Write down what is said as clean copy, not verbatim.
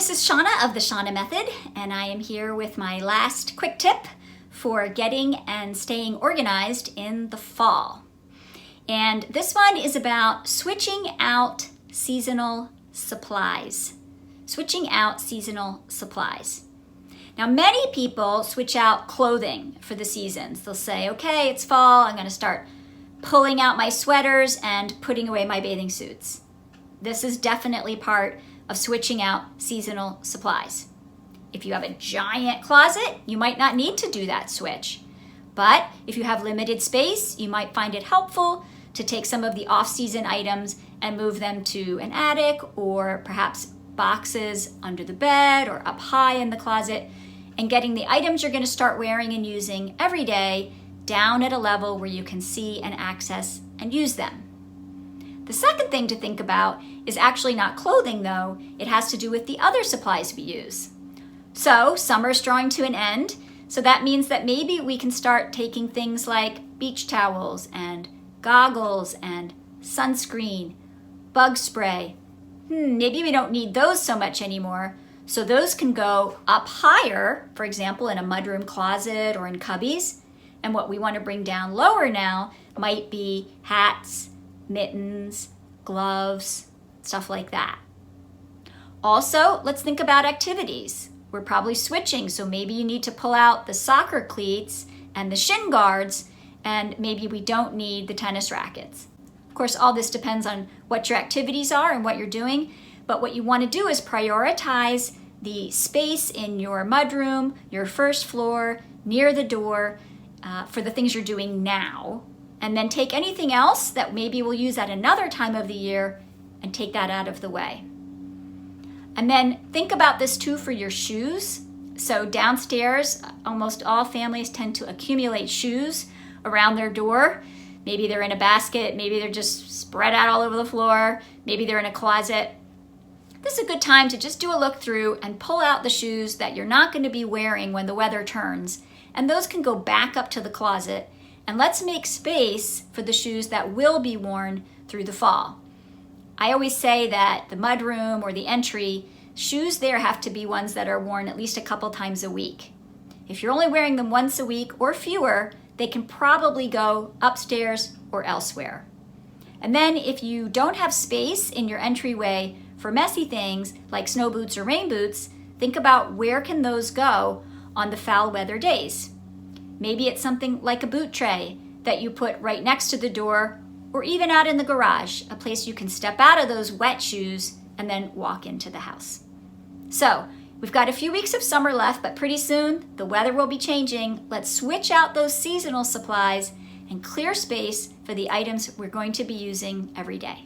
this is Shauna of the Shauna Method, and I am here with my last quick tip for getting and staying organized in the fall. And this one is about switching out seasonal supplies. Switching out seasonal supplies. Now, many people switch out clothing for the seasons. They'll say, okay, it's fall, I'm going to start pulling out my sweaters and putting away my bathing suits. This is definitely part of switching out seasonal supplies. If you have a giant closet, you might not need to do that switch. But if you have limited space, you might find it helpful to take some of the off-season items and move them to an attic or perhaps boxes under the bed or up high in the closet, and getting the items you're going to start wearing and using every day down at a level where you can see and access and use them. The second thing to think about is actually not clothing, though. It has to do with the other supplies we use. So summer's drawing to an end, so that means that maybe we can start taking things like beach towels and goggles and sunscreen, bug spray. Maybe we don't need those so much anymore, so those can go up higher, for example, in a mudroom closet or in cubbies. And what we want to bring down lower now might be hats, mittens, gloves, stuff like that. Also, let's think about activities. We're probably switching, so maybe you need to pull out the soccer cleats and the shin guards, and maybe we don't need the tennis rackets. Of course, all this depends on what your activities are and what you're doing, but what you want to do is prioritize the space in your mudroom, your first floor, near the door, for the things you're doing now, and then take anything else that maybe we'll use at another time of the year and take that out of the way. And then think about this too for your shoes. So downstairs, almost all families tend to accumulate shoes around their door. Maybe they're in a basket, maybe they're just spread out all over the floor, maybe they're in a closet. This is a good time to just do a look through and pull out the shoes that you're not going to be wearing when the weather turns. And those can go back up to the closet. And let's make space for the shoes that will be worn through the fall. I always say that the mudroom or the entry, shoes there have to be ones that are worn at least a couple times a week. If you're only wearing them once a week or fewer, they can probably go upstairs or elsewhere. And then if you don't have space in your entryway for messy things like snow boots or rain boots, think about where can those go on the foul weather days. Maybe it's something like a boot tray that you put right next to the door or even out in the garage, a place you can step out of those wet shoes and then walk into the house. So we've got a few weeks of summer left, but pretty soon the weather will be changing. Let's switch out those seasonal supplies and clear space for the items we're going to be using every day.